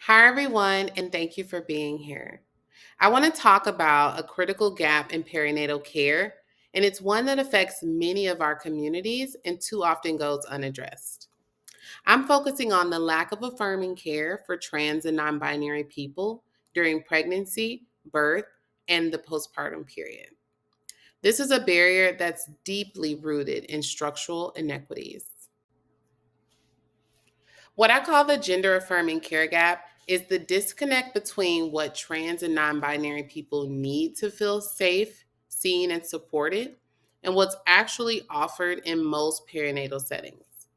Hi, everyone, and thank you for being here. I want to talk about a critical gap in perinatal care, and it's one that affects many of our communities and too often goes unaddressed. I'm focusing on the lack of affirming care for trans and non binary people during pregnancy, birth, and the postpartum period. This is a barrier that's deeply rooted in structural inequities. What I call the gender affirming care gap is the disconnect between what trans and non binary people need to feel safe, seen, and supported, and what's actually offered in most perinatal settings.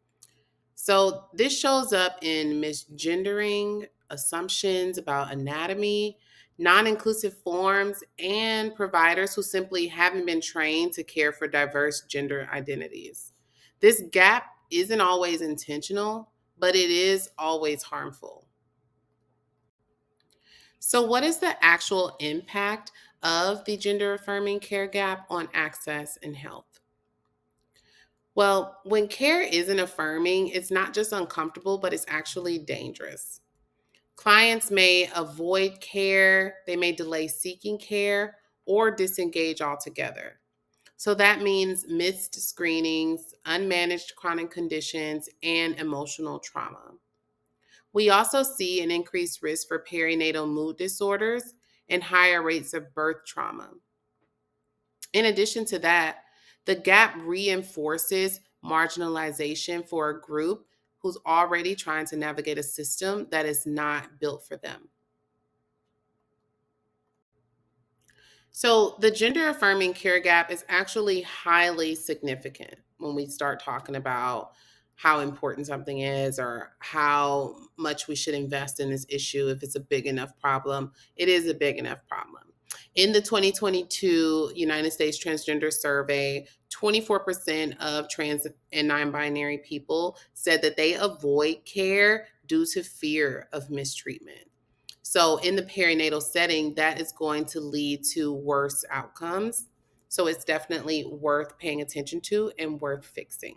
So, this shows up in misgendering, assumptions about anatomy, non inclusive forms, and providers who simply haven't been trained to care for diverse gender identities. This gap isn't always intentional, but it is always harmful. So, what is the actual impact of the gender affirming care gap on access and health? Well, when care isn't affirming, it's not just uncomfortable, but it's actually dangerous. Clients may avoid care, they may delay seeking care, or disengage altogether. So that means missed screenings, unmanaged chronic conditions, and emotional trauma. We also see an increased risk for perinatal mood disorders and higher rates of birth trauma. In addition to that, the gap reinforces marginalization for a group who's already trying to navigate a system that is not built for them. So, the gender affirming care gap is actually highly significant when we start talking about how important something is or how much we should invest in this issue. If it's a big enough problem, it is a big enough problem. In the 2022 United States Transgender Survey, 24% of trans and non binary people said that they avoid care due to fear of mistreatment. So, in the perinatal setting, that is going to lead to worse outcomes. So, it's definitely worth paying attention to and worth fixing.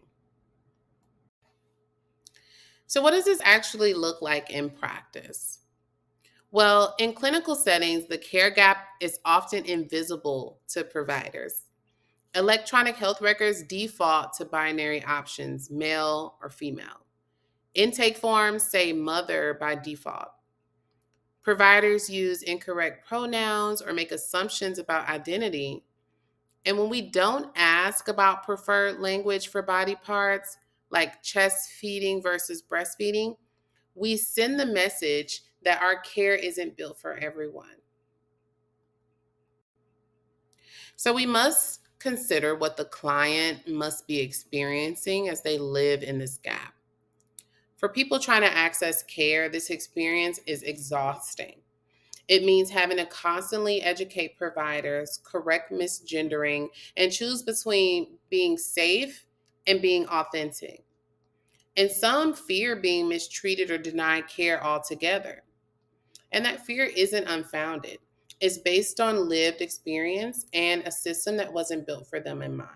So, what does this actually look like in practice? Well, in clinical settings, the care gap is often invisible to providers. Electronic health records default to binary options, male or female. Intake forms say mother by default. Providers use incorrect pronouns or make assumptions about identity. And when we don't ask about preferred language for body parts, like chest feeding versus breastfeeding, we send the message that our care isn't built for everyone. So we must consider what the client must be experiencing as they live in this gap. For people trying to access care, this experience is exhausting. It means having to constantly educate providers, correct misgendering, and choose between being safe and being authentic. And some fear being mistreated or denied care altogether. And that fear isn't unfounded. It's based on lived experience and a system that wasn't built for them in mind.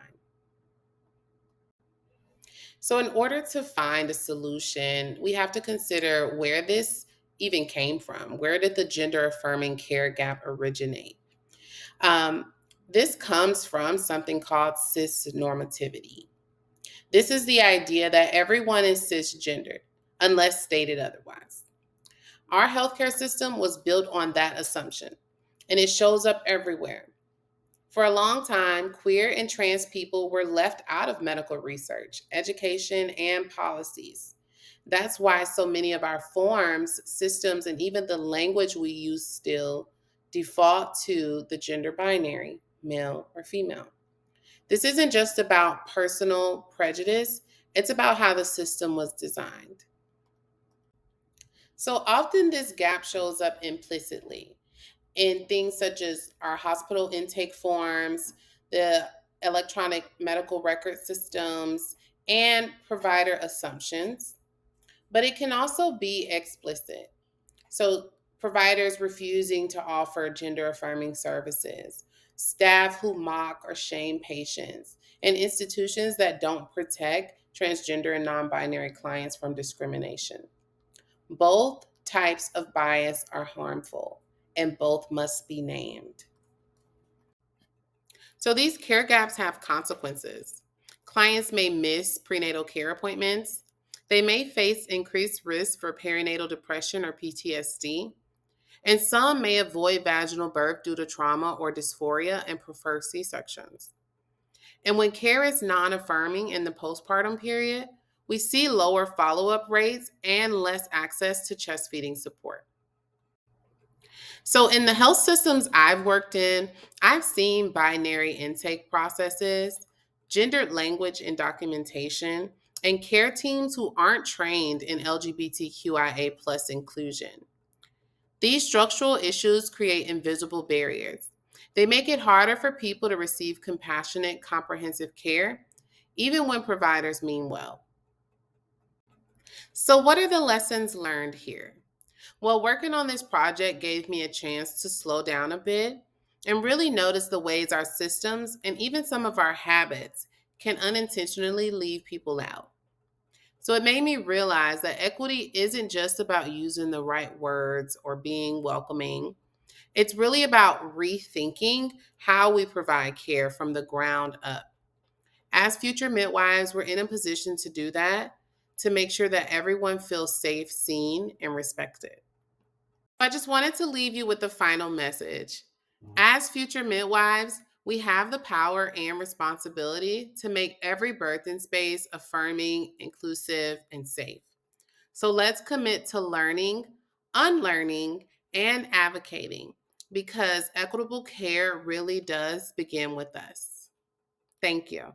So, in order to find a solution, we have to consider where this even came from. Where did the gender affirming care gap originate? Um, this comes from something called cis normativity. This is the idea that everyone is cisgendered unless stated otherwise. Our healthcare system was built on that assumption, and it shows up everywhere. For a long time, queer and trans people were left out of medical research, education, and policies. That's why so many of our forms, systems, and even the language we use still default to the gender binary, male or female. This isn't just about personal prejudice, it's about how the system was designed. So often this gap shows up implicitly in things such as our hospital intake forms, the electronic medical record systems, and provider assumptions. But it can also be explicit. So, providers refusing to offer gender affirming services, staff who mock or shame patients, and institutions that don't protect transgender and non binary clients from discrimination. Both types of bias are harmful, and both must be named. So these care gaps have consequences. Clients may miss prenatal care appointments. They may face increased risk for perinatal depression or PTSD. And some may avoid vaginal birth due to trauma or dysphoria and prefer C sections. And when care is non affirming in the postpartum period, we see lower follow up rates and less access to chest feeding support. So, in the health systems I've worked in, I've seen binary intake processes, gendered language in documentation, and care teams who aren't trained in LGBTQIA plus inclusion. These structural issues create invisible barriers. They make it harder for people to receive compassionate, comprehensive care, even when providers mean well. So, what are the lessons learned here? Well, working on this project gave me a chance to slow down a bit and really notice the ways our systems and even some of our habits can unintentionally leave people out. So it made me realize that equity isn't just about using the right words or being welcoming. It's really about rethinking how we provide care from the ground up. As future midwives, we're in a position to do that, to make sure that everyone feels safe, seen, and respected. I just wanted to leave you with the final message. As future midwives, we have the power and responsibility to make every birthing space affirming, inclusive, and safe. So let's commit to learning, unlearning, and advocating because equitable care really does begin with us. Thank you.